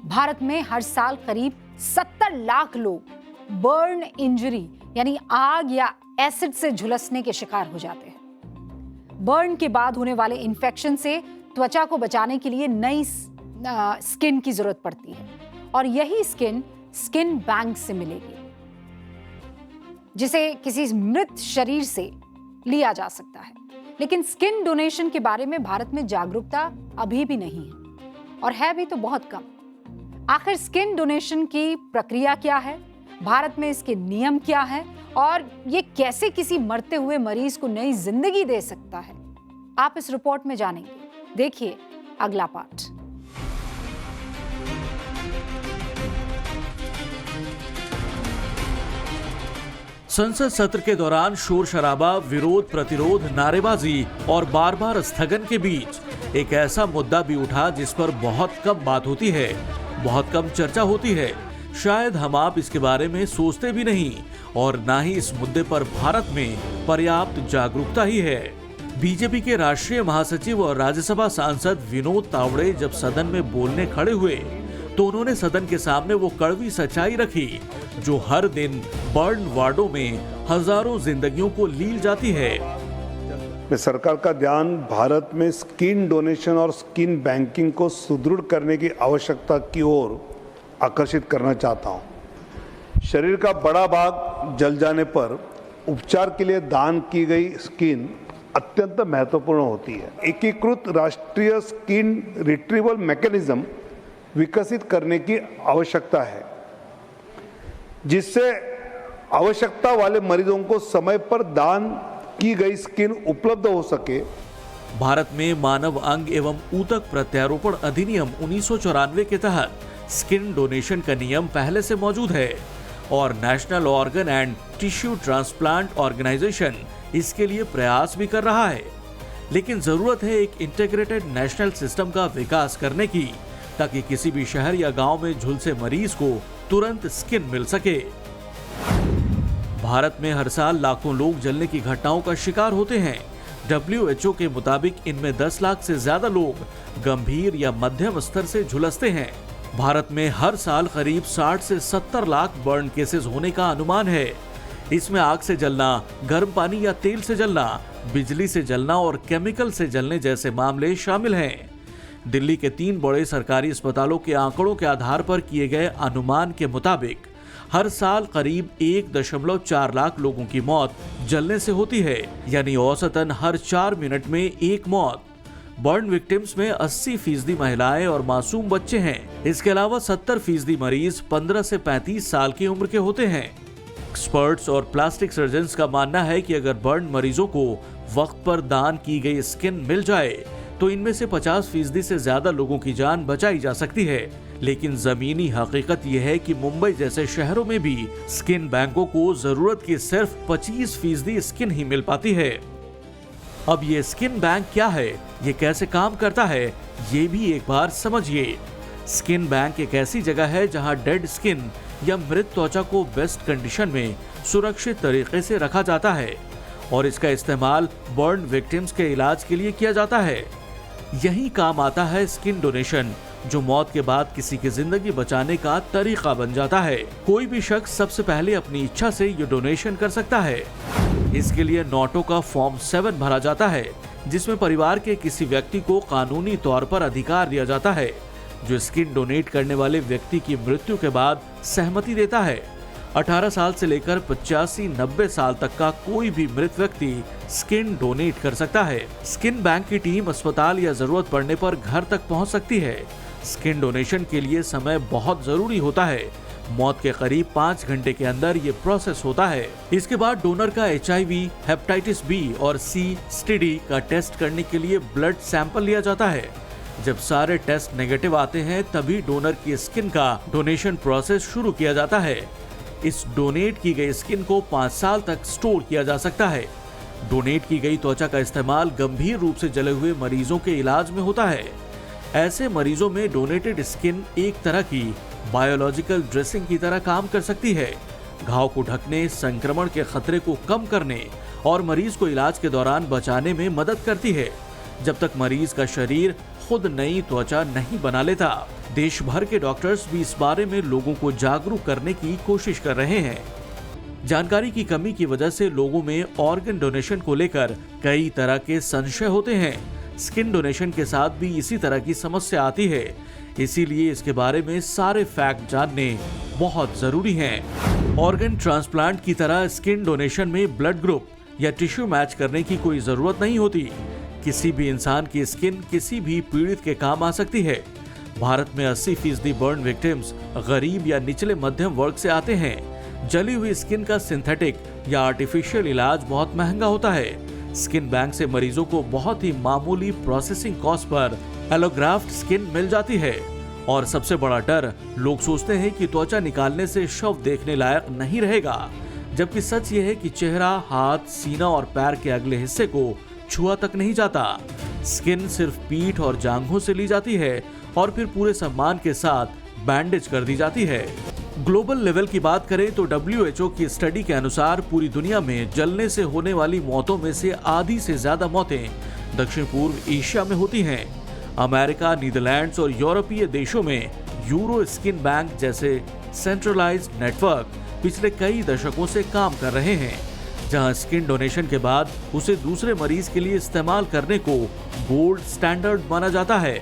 भारत में हर साल करीब 70 लाख लोग बर्न इंजरी यानी आग या एसिड से झुलसने के शिकार हो जाते हैं। बर्न के बाद होने वाले इन्फेक्शन से त्वचा को बचाने के लिए नई स्किन की जरूरत पड़ती है और यही स्किन बैंक से मिलेगी, जिसे किसी मृत शरीर से लिया जा सकता है। लेकिन स्किन डोनेशन के बारे में भारत में जागरूकता अभी भी नहीं है और है भी तो बहुत कम। आखिर स्किन डोनेशन की प्रक्रिया क्या है, भारत में इसके नियम क्या है और ये कैसे किसी मरते हुए मरीज को नई जिंदगी दे सकता है, आप इस रिपोर्ट में जानेंगे। देखिए अगला पार्ट। संसद सत्र के दौरान शोर शराबा, विरोध प्रतिरोध, नारेबाजी और बार बार स्थगन के बीच एक ऐसा मुद्दा भी उठा जिस पर बहुत कम बात होती है, बहुत कम चर्चा होती है। शायद हम आप इसके बारे में सोचते भी नहीं और ना ही इस मुद्दे पर भारत में पर्याप्त जागरूकता ही है। बीजेपी के राष्ट्रीय महासचिव और राज्यसभा सांसद विनोद तावड़े जब सदन में बोलने खड़े हुए तो उन्होंने सदन के सामने वो कड़वी सच्चाई रखी जो हर दिन बर्न वार्डों में हजारों जिंदगियों को लील जाती है। मैं सरकार का ध्यान भारत में स्किन डोनेशन और स्किन बैंकिंग को सुदृढ़ करने की आवश्यकता की ओर आकर्षित करना चाहता हूं। शरीर का बड़ा भाग जल जाने पर उपचार के लिए दान की गई स्किन अत्यंत महत्वपूर्ण होती है। एकीकृत राष्ट्रीय स्किन रिट्रीवल मैकेनिज्म विकसित करने की आवश्यकता है जिससे आवश्यकता वाले मरीजों को समय पर दान की गई स्किन उपलब्ध हो सके। भारत में मानव अंग एवं ऊतक प्रत्यारोपण अधिनियम 1994 के तहत स्किन डोनेशन का नियम पहले से मौजूद है और national organ and tissue transplant organisation इसके लिए प्रयास भी कर रहा है। लेकिन जरूरत है एक इंटीग्रेटेड नेशनल सिस्टम का विकास करने की ताकि किसी भी शहर या गांव में झुलसे मरीज को तुरंत स्किन मिल सके। भारत में हर साल लाखों लोग जलने की घटनाओं का शिकार होते हैं। WHO के मुताबिक इनमें 10 लाख से ज्यादा लोग गंभीर या मध्यम स्तर से झुलसते हैं। भारत में हर साल करीब 60 से 70 लाख बर्न केसेस होने का अनुमान है। इसमें आग से जलना, गर्म पानी या तेल से जलना, बिजली से जलना और केमिकल से जलने जैसे मामले शामिल हैं। दिल्ली के 3 बड़े सरकारी अस्पतालों के आंकड़ों के आधार पर किए गए अनुमान के मुताबिक हर साल करीब 1.4 लाख लोगों की मौत जलने से होती है, यानी औसतन हर 4 मिनट में एक मौत। बर्न विक्टिम्स में 80% महिलाएं और मासूम बच्चे हैं। इसके अलावा 70% मरीज 15 से 35 साल की उम्र के होते हैं। एक्सपर्ट्स और प्लास्टिक सर्जन्स का मानना है कि अगर बर्न मरीजों को वक्त पर दान की गई स्किन मिल जाए तो इनमें से 50% से ज्यादा लोगों की जान बचाई जा सकती है। लेकिन जमीनी हकीकत यह है कि मुंबई जैसे शहरों में भी स्किन बैंकों को जरूरत की सिर्फ 25% स्किन ही मिल पाती है। अब ये स्किन बैंक क्या है, ये कैसे काम करता है, ये भी एक बार समझिए। स्किन बैंक एक ऐसी जगह है जहां डेड स्किन या मृत त्वचा को बेस्ट कंडीशन में सुरक्षित तरीके से रखा जाता है और इसका इस्तेमाल बर्न विक्टिम्स के इलाज के लिए किया जाता है। यही काम आता है स्किन डोनेशन, जो मौत के बाद किसी की जिंदगी बचाने का तरीका बन जाता है। कोई भी शख्स सबसे पहले अपनी इच्छा से ये डोनेशन कर सकता है। इसके लिए नोटो का फॉर्म 7 भरा जाता है, जिसमें परिवार के किसी व्यक्ति को कानूनी तौर पर अधिकार दिया जाता है जो स्किन डोनेट करने वाले व्यक्ति की मृत्यु के बाद सहमति देता है। 18 साल से लेकर 85-90 साल तक का कोई भी मृत व्यक्ति स्किन डोनेट कर सकता है। स्किन बैंक की टीम अस्पताल या जरूरत पड़ने पर घर तक पहुंच सकती है। स्किन डोनेशन के लिए समय बहुत जरूरी होता है। मौत के करीब 5 घंटे के अंदर ये प्रोसेस होता है। इसके बाद डोनर का HIV, हेपेटाइटिस B और C STD का टेस्ट करने के लिए ब्लड सैंपल लिया जाता है। जब सारे टेस्ट नेगेटिव आते हैं तभी डोनर की स्किन का डोनेशन प्रोसेस शुरू किया जाता है। इस डोनेट की गई स्किन को 5 साल तक स्टोर किया जा सकता है। डोनेट की गई त्वचा का इस्तेमाल गंभीर रूप से जले हुए मरीजों के इलाज में होता है। ऐसे मरीजों में डोनेटेड स्किन एक तरह की बायोलॉजिकल ड्रेसिंग की तरह काम कर सकती है। घाव को ढकने, संक्रमण के खतरे को कम करने और मरीज को इलाज के दौरान बचाने में मदद करती है, जब तक मरीज का शरीर खुद नई त्वचा नहीं बना लेता। देश भर के डॉक्टर्स भी इस बारे में लोगों को जागरूक करने की कोशिश कर रहे हैं। जानकारी की कमी की वजह से लोगों में ऑर्गन डोनेशन को लेकर कई तरह के संशय होते हैं। स्किन डोनेशन के साथ भी इसी तरह की समस्या आती है, इसीलिए इसके बारे में सारे फैक्ट जानने बहुत जरूरी हैं। ऑर्गन ट्रांसप्लांट की तरह स्किन डोनेशन में ब्लड ग्रुप या टिश्यू मैच करने की कोई जरूरत नहीं होती। किसी भी इंसान की स्किन किसी भी पीड़ित के काम आ सकती है। भारत में 80% बर्न विक्टिम्स गरीब या निचले मध्यम वर्ग से आते हैं। जली हुई स्किन का सिंथेटिक या आर्टिफिशियल इलाज बहुत महंगा होता है। स्किन बैंक से मरीजों को बहुत ही मामूली प्रोसेसिंग कॉस्ट पर एलोग्राफ्ट स्किन मिल जाती है। और सबसे बड़ा डर, लोग सोचते हैं कि त्वचा निकालने से शव देखने लायक नहीं रहेगा, जबकि सच ये है कि चेहरा, हाथ, सीना और पैर के अगले हिस्से को छुआ तक नहीं जाता। स्किन सिर्फ पीठ और जांघों से ली जाती है और फिर पूरे सम्मान के साथ बैंडेज कर दी जाती है। ग्लोबल लेवल की बात करें तो WHO की स्टडी के अनुसार पूरी दुनिया में जलने से होने वाली मौतों में से आधी से ज्यादा मौतें दक्षिण पूर्व एशिया में होती हैं। अमेरिका, नीदरलैंड्स और यूरोपीय देशों में यूरो स्किन बैंक जैसे सेंट्रलाइज्ड नेटवर्क पिछले कई दशकों से काम कर रहे हैं, जहां स्किन डोनेशन के बाद उसे दूसरे मरीज के लिए इस्तेमाल करने को गोल्ड स्टैंडर्ड माना जाता है।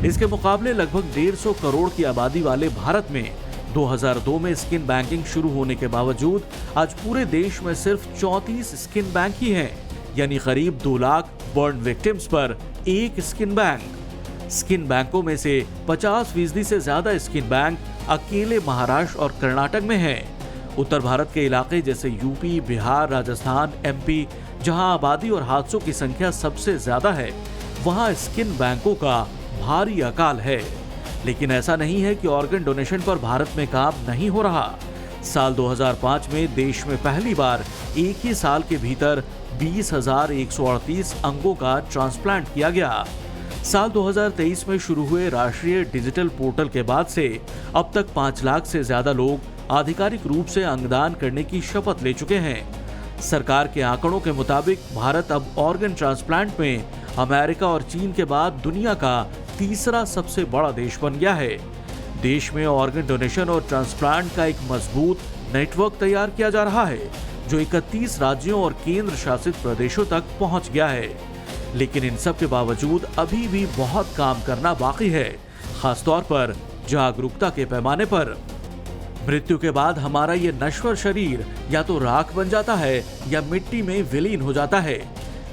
इसके मुकाबले लगभग 150 करोड़ की आबादी वाले भारत में 2002 में स्किन बैंकिंग शुरू होने के बावजूद आज पूरे देश में सिर्फ 34 स्किन बैंक ही हैं, यानी करीब 2 लाख बर्न विक्टिम्स पर एक स्किन बैंक। स्किन बैंकों में से 50% से ज्यादा स्किन बैंक अकेले महाराष्ट्र और कर्नाटक में हैं। उत्तर भारत के इलाके जैसे यूपी, बिहार, राजस्थान, MP, जहां आबादी और हादसों की संख्या सबसे ज्यादा है, वहां स्किन बैंकों का भारी अकाल है। लेकिन ऐसा नहीं है कि ऑर्गन डोनेशन पर भारत में काम नहीं हो रहा। साल 2005 में देश में पहली बार एक ही साल के भीतर 20,138 अंगों का ट्रांसप्लांट किया गया। साल 2023 में शुरू हुए राष्ट्रीय डिजिटल पोर्टल के बाद से अब तक 5 लाख से ज्यादा लोग आधिकारिक रूप से अंगदान करने की शपथ ले चुके हैं। सरकार के आंकड़ों के मुताबिक भारत अब ऑर्गन ट्रांसप्लांट में अमेरिका और चीन के बाद दुनिया का तीसरा सबसे बड़ा देश बन गया है। देश में ऑर्गन डोनेशन और ट्रांसप्लांट का एक मजबूत नेटवर्क तैयार किया जा रहा है, जो 31 राज्यों और केंद्र शासित प्रदेशों तक पहुंच गया है। लेकिन इन सब के बावजूद अभी भी बहुत काम करना बाकी है, खासतौर पर जागरूकता के पैमाने पर। मृत्यु के बाद हमारा ये नश्वर शरीर या तो राख बन जाता है या मिट्टी में विलीन हो जाता है,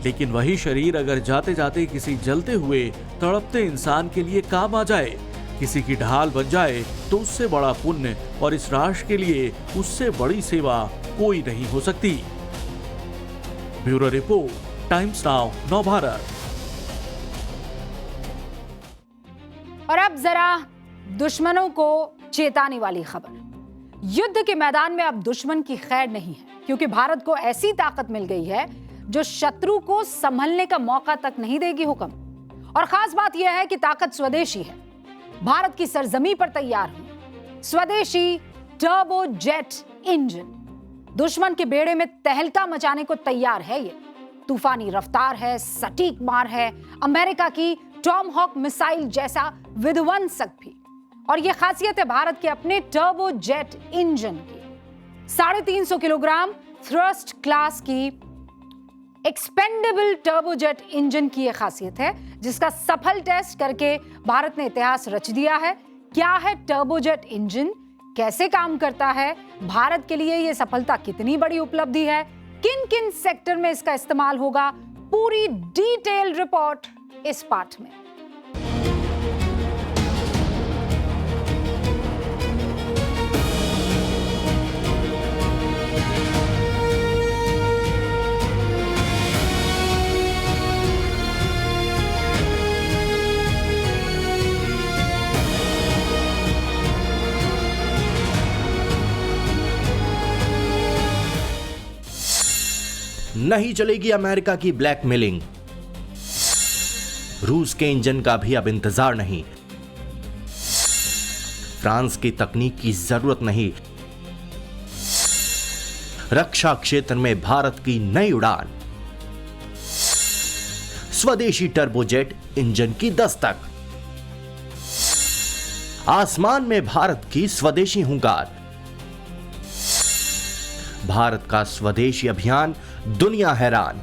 लेकिन वही शरीर अगर जाते जाते किसी जलते हुए तड़पते इंसान के लिए काम आ जाए, किसी की ढाल बन जाए, तो उससे बड़ा पुण्य और इस राष्ट्र के लिए उससे बड़ी सेवा कोई नहीं हो सकती। Bureau report, times now, Navbharat. और अब जरा दुश्मनों को चेताने वाली खबर। युद्ध के मैदान में अब दुश्मन की खैर नहीं है, क्योंकि भारत को ऐसी ताकत मिल गई है जो शत्रु को संभलने का मौका तक नहीं देगी हुक्म। और खास बात यह है कि ताकत स्वदेशी है, भारत की सरजमी पर तैयार हुई स्वदेशी टर्बो जेट इंजन दुश्मन के बेड़े में तहलका मचाने को तैयार है। ये तूफानी रफ्तार है, सटीक मार है, अमेरिका की टॉमहॉक मिसाइल जैसा विध्वंसक भी। और ये खासियत है भारत के अपने टर्बो जेट इंजन की। 350 किलोग्राम थ्रस्ट क्लास की एक्सपेंडेबल टर्बोजेट इंजन की यह खासियत है, जिसका सफल टेस्ट करके भारत ने इतिहास रच दिया है। क्या है टर्बोजेट इंजन, कैसे काम करता है, भारत के लिए यह सफलता कितनी बड़ी उपलब्धि है, किन किन सेक्टर में इसका इस्तेमाल होगा, पूरी डिटेल रिपोर्ट इस पाठ में। नहीं चलेगी अमेरिका की ब्लैकमेलिंग। रूस के इंजन का भी अब इंतजार नहीं, फ्रांस की तकनीक की जरूरत नहीं। रक्षा क्षेत्र में भारत की नई उड़ान, स्वदेशी टर्बोजेट इंजन की दस्तक, आसमान में भारत की स्वदेशी हुंकार। भारत का स्वदेशी अभियान, दुनिया हैरान।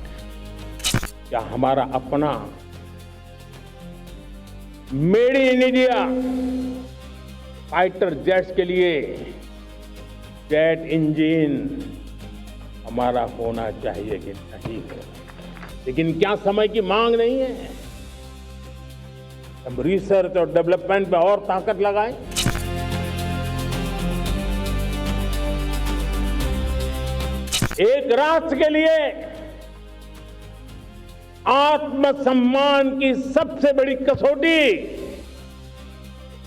क्या हमारा अपना made in India fighter jets के लिए जेट इंजन हमारा होना चाहिए कि नहीं हो? लेकिन क्या समय की मांग नहीं है? हम रिसर्च और डेवलपमेंट में और ताकत लगाएं। एक राष्ट्र के लिए आत्मसम्मान की सबसे बड़ी कसौटी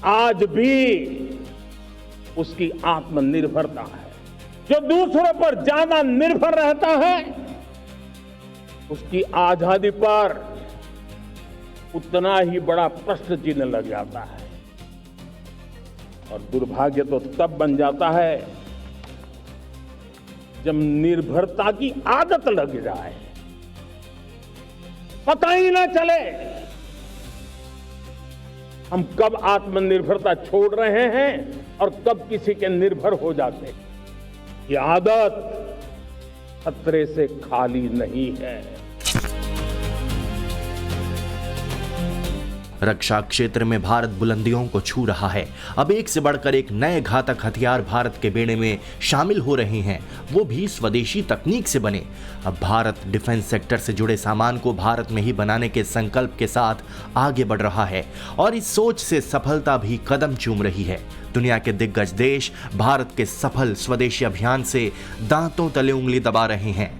आज भी उसकी आत्मनिर्भरता है। जो दूसरों पर ज्यादा निर्भर रहता है उसकी आजादी पर उतना ही बड़ा प्रश्न चिन्ह लग जाता है। और दुर्भाग्य तो तब बन जाता है जब निर्भरता की आदत लग जाए, पता ही ना चले हम कब आत्मनिर्भरता छोड़ रहे हैं और कब किसी के निर्भर हो जाते हैं। ये आदत खतरे से खाली नहीं है। रक्षा क्षेत्र में भारत बुलंदियों को छू रहा है। अब एक से बढ़कर एक नए घातक हथियार भारत के बेड़े में शामिल हो रहे हैं, वो भी स्वदेशी तकनीक से बने। अब भारत डिफेंस सेक्टर से जुड़े सामान को भारत में ही बनाने के संकल्प के साथ आगे बढ़ रहा है और इस सोच से सफलता भी कदम चूम रही है। दुनिया के दिग्गज देश भारत के सफल स्वदेशी अभियान से दांतों तले उंगली दबा रहे हैं।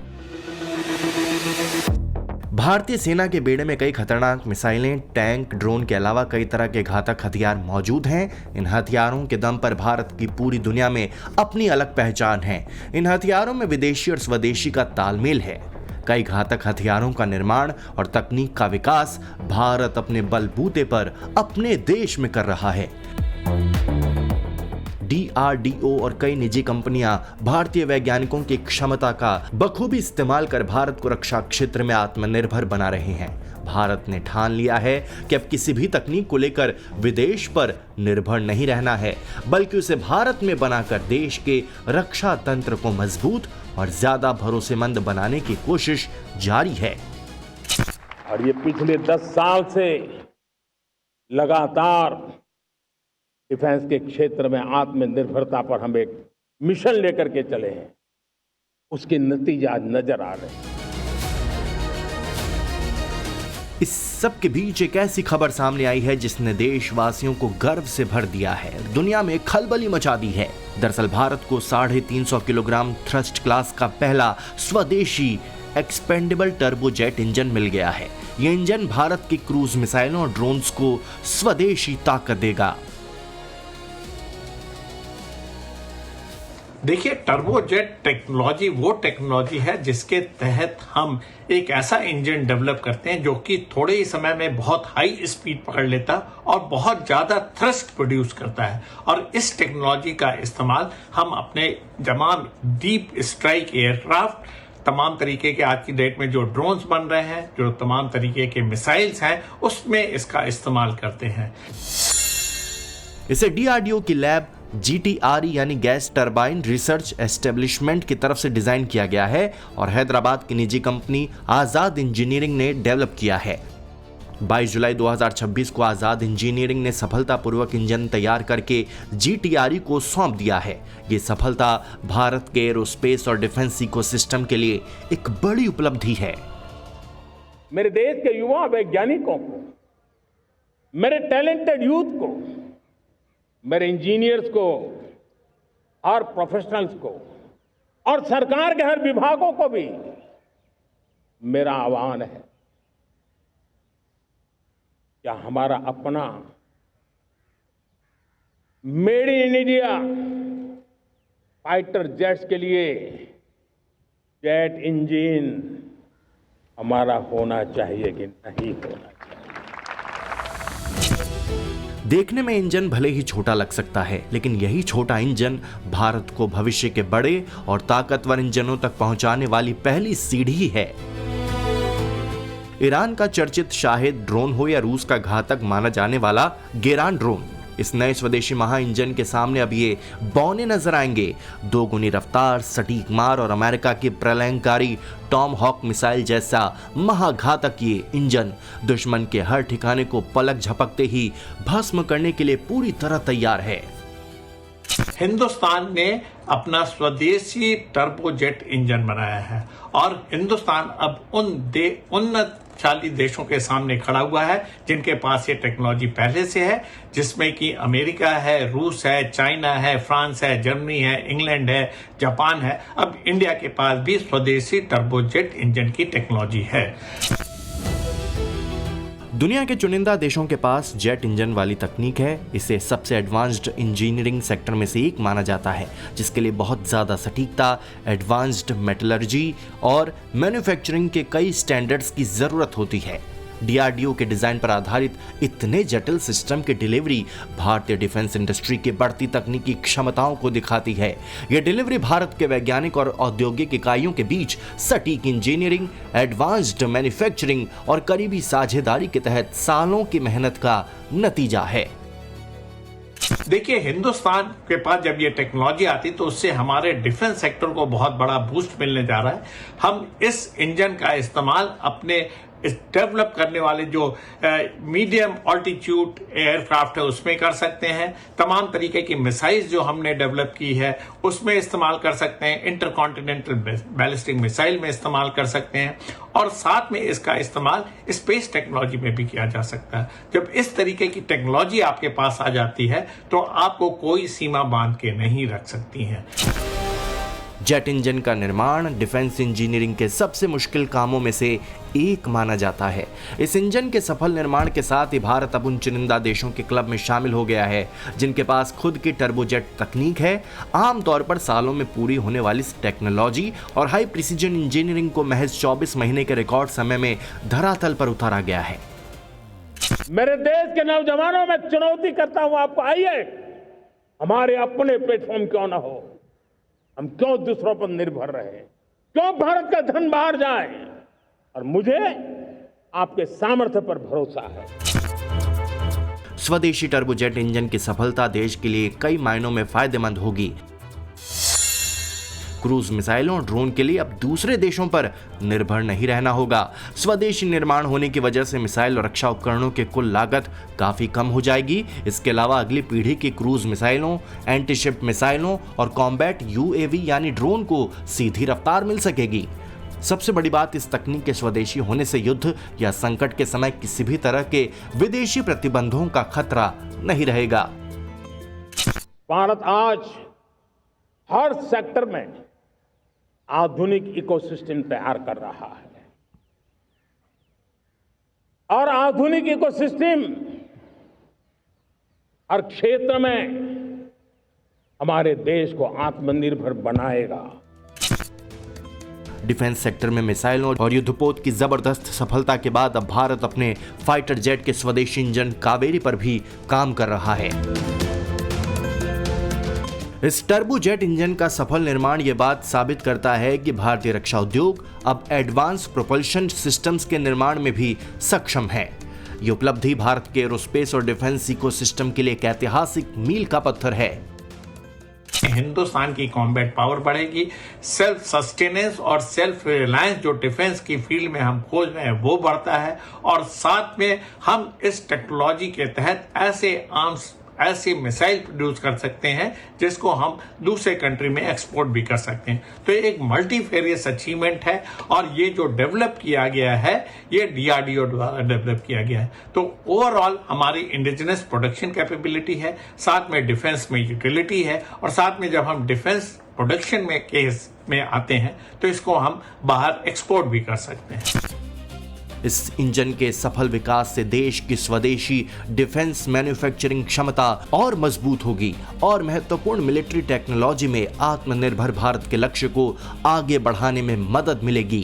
भारतीय सेना के बेड़े में कई खतरनाक मिसाइलें, टैंक, ड्रोन के अलावा कई तरह के घातक हथियार मौजूद हैं। इन हथियारों के दम पर भारत की पूरी दुनिया में अपनी अलग पहचान है। इन हथियारों में विदेशी और स्वदेशी का तालमेल है। कई घातक हथियारों का निर्माण और तकनीक का विकास भारत अपने बलबूते पर अपने देश में कर रहा है। DRDO और कई निजी कंपनियां भारतीय वैज्ञानिकों की क्षमता का बखूबी इस्तेमाल कर भारत को रक्षा क्षेत्र में आत्मनिर्भर बना रहे हैं। भारत ने ठान लिया है कि अब किसी भी तकनीक को लेकर विदेश पर निर्भर नहीं रहना है, बल्कि उसे भारत में बनाकर देश के रक्षा तंत्र को मजबूत और ज्यादा भरोसेमंद बनाने की कोशिश जारी है। और ये पिछले 10 साल से लगातार डिफेंस के क्षेत्र में आत्मनिर्भरता पर हम एक मिशन लेकर के चले हैं, उसके नतीजे आज नजर आ रहे हैं। इस सब के बीच एक ऐसी खबर सामने आई है जिसने देशवासियों को गर्व से भर दिया है, दुनिया में खलबली मचा दी है। दरअसल भारत को 350 किलोग्राम थ्रस्ट क्लास का पहला स्वदेशी एक्सपेंडेबल टर्बोजेट इंजन मिल गया है। यह इंजन भारत की क्रूज मिसाइलों और ड्रोन्स को स्वदेशी ताकत देगा। देखिए, टर्बोजेट टेक्नोलॉजी वो टेक्नोलॉजी है जिसके तहत हम एक ऐसा इंजन डेवलप करते हैं जो कि थोड़े ही समय में बहुत हाई स्पीड पकड़ लेता और बहुत ज्यादा थ्रस्ट प्रोड्यूस करता है। और इस टेक्नोलॉजी का इस्तेमाल हम अपने तमाम डीप स्ट्राइक एयरक्राफ्ट, तमाम तरीके के आज की डेट में जो ड्रोन्स बन रहे हैं, जो तमाम तरीके के मिसाइल्स हैं, उसमें इसका इस्तेमाल करते हैं। इसे DRDO की लैब GTRE यानी गैस टरबाइन रिसर्च एस्टेब्लिशमेंट की तरफ से डिजाइन किया गया है और हैदराबाद की निजी कंपनी आजाद इंजीनियरिंग ने डेवलप किया है। 22 जुलाई 2026 को आजाद इंजीनियरिंग ने सफलतापूर्वक इंजन तैयार करके GTRE को सौंप दिया है। ये सफलता भारत के एरोस्पेस और डिफेंस इकोसिस्टम के लिए एक बड़ी उपलब्धि है। मेरे देश के युवा वैज्ञानिकों को, मेरे टैलेंटेड यूथ को, मेरे इंजीनियर्स को और प्रोफेशनल्स को और सरकार के हर विभागों को भी मेरा आह्वान है, क्या हमारा अपना made in India fighter jets के लिए जेट इंजन हमारा होना चाहिए कि नहीं होना चाहिए? देखने में इंजन भले ही छोटा लग सकता है, लेकिन यही छोटा इंजन भारत को भविष्य के बड़े और ताकतवर इंजनों तक पहुंचाने वाली पहली सीढ़ी है। ईरान का चर्चित शाहिद ड्रोन हो या रूस का घातक माना जाने वाला गेरान ड्रोन, इस नए स्वदेशी महा इंजन के सामने अब ये बौने नजर आएंगे। दोगुनी रफ्तार, सटीक मार और अमेरिका की प्रलयंकारी टॉम हॉक मिसाइल जैसा महाघातक ये इंजन दुश्मन के हर ठिकाने को पलक झपकते ही भस्म करने के लिए पूरी तरह तैयार है। हिंदुस्तान ने अपना स्वदेशी टर्बोजेट इंजन बनाया है और हिंदुस्तान अब उन्नतशाली देशों के सामने खड़ा हुआ है जिनके पास ये टेक्नोलॉजी पहले से है, जिसमें कि अमेरिका है, रूस है, चाइना है, फ्रांस है, जर्मनी है, इंग्लैंड है, जापान है। अब इंडिया के पास भी स्वदेशी टर्बोजेट इंजन की टेक्नोलॉजी है। दुनिया के चुनिंदा देशों के पास जेट इंजन वाली तकनीक है। इसे सबसे एडवांस्ड इंजीनियरिंग सेक्टर में से एक माना जाता है, जिसके लिए बहुत ज़्यादा सटीकता, एडवांस्ड मेटलर्जी और मैन्युफैक्चरिंग के कई स्टैंडर्ड्स की ज़रूरत होती है। डीआरडीओ के डिजाइन पर आधारित इतने जटिल सिस्टम की डिलीवरी भारतीय डिफेंस इंडस्ट्री की बढ़ती तकनीकी क्षमताओं को दिखाती है। यह डिलीवरी भारत के वैज्ञानिक और औद्योगिक इकाइयों के बीच सटीक इंजीनियरिंग, एडवांस्ड मैन्युफैक्चरिंग और करीबी साझेदारी के तहत सालों की मेहनत का नतीजा है। देखिए, हिंदुस्तान के पास जब ये टेक्नोलॉजी आती तो उससे हमारे डिफेंस सेक्टर को बहुत बड़ा बूस्ट मिलने जा रहा है। हम इस इंजन का इस्तेमाल अपने डेवलप करने वाले जो मीडियम ऑल्टीट्यूड एयरक्राफ्ट है उसमें कर सकते हैं। तमाम तरीके की मिसाइल्स जो हमने डेवलप की है उसमें इस्तेमाल कर सकते हैं। इंटरकॉन्टिनेंटल बैलिस्टिक मिसाइल में इस्तेमाल कर सकते हैं और साथ में इसका इस्तेमाल स्पेस टेक्नोलॉजी में भी किया जा सकता है। जब इस तरीके की टेक्नोलॉजी आपके पास आ जाती है तो आपको कोई सीमा बांध के नहीं रख सकती है। जेट इंजन का निर्माण डिफेंस इंजीनियरिंग के सबसे मुश्किल कामों में से एक माना जाता है। इस इंजन के सफल निर्माण के साथ ही भारत अब उन चुनिंदा देशों के क्लब में शामिल हो गया है जिनके पास खुद की टर्बोजेट तकनीक है। आमतौर पर सालों में पूरी होने वाली टेक्नोलॉजी और हाई प्रिसीजन इंजीनियरिंग को महज 24 महीने के रिकॉर्ड समय में धरातल पर उतारा गया है। मेरे देश के नौजवानों में चुनौती करता हूं आपको, आइए हमारे अपने प्लेटफॉर्म क्यों ना हो, हम क्यों दूसरों पर निर्भर रहे, क्यों भारत का धन बाहर जाए, और मुझे आपके सामर्थ्य पर भरोसा है। स्वदेशी टर्बोजेट इंजन की सफलता देश के लिए कई मायनों में फायदेमंद होगी। क्रूज मिसाइलों और ड्रोन के लिए अब दूसरे देशों पर निर्भर नहीं रहना होगा। स्वदेशी निर्माण होने की वजह से मिसाइल और रक्षा उपकरणों की कुल लागत काफी कम हो जाएगी। इसके अलावा अगली पीढ़ी की क्रूज मिसाइलों, एंटीशिप मिसाइलों और कॉम्बैट यूएवी यानी ड्रोन को सीधी रफ्तार मिल सकेगी। सबसे बड़ी बात, इस तकनीक के स्वदेशी होने से युद्ध या संकट के समय किसी भी तरह के विदेशी प्रतिबंधों का खतरा नहीं रहेगा। भारत आज हर सेक्टर में आधुनिक इकोसिस्टम तैयार कर रहा है और आधुनिक इकोसिस्टम हर क्षेत्र में हमारे देश को आत्मनिर्भर बनाएगा। डिफेंस सेक्टर में मिसाइलों और युद्धपोत की जबरदस्त सफलता के बाद अब भारत अपने फाइटर जेट के स्वदेशी इंजन कावेरी पर भी काम कर रहा है। इस टर्बोजेट इंजन का सफल निर्माण ये बात साबित करता है कि भारतीय रक्षा उद्योग अब एडवांस प्रोपल्शन सिस्टम्स के निर्माण में भी सक्षम है। ये उपलब्धि भारत के एरोस्पेस और डिफेंस इकोसिस्टम के लिए एक ऐतिहासिक मील का पत्थर है। हिंदुस्तान की कॉम्बैट पावर बढ़ेगी, सेल्फ सस्टेनेंस और सेल्फ रिलायंस जो डिफेंस की फील्ड में हम खोज रहे हैं वो बढ़ता है और साथ में हम इस टेक्नोलॉजी के तहत ऐसे मिसाइल प्रोड्यूस कर सकते हैं जिसको हम दूसरे कंट्री में एक्सपोर्ट भी कर सकते हैं। तो ये एक मल्टीफेरियस अचीवमेंट है और ये जो डेवलप किया गया है ये डीआरडीओ द्वारा डेवलप किया गया है। तो ओवरऑल हमारी इंडिजिनस प्रोडक्शन कैपेबिलिटी है, साथ में डिफेंस में यूटिलिटी है और साथ में जब हम डिफेंस प्रोडक्शन में केस में आते हैं तो इसको हम बाहर एक्सपोर्ट भी कर सकते हैं। इस इंजन के सफल विकास से देश की स्वदेशी डिफेंस मैन्युफैक्चरिंग क्षमता और मजबूत होगी और महत्वपूर्ण मिलिट्री टेक्नोलॉजी में आत्मनिर्भर भारत के लक्ष्य को आगे बढ़ाने में मदद मिलेगी।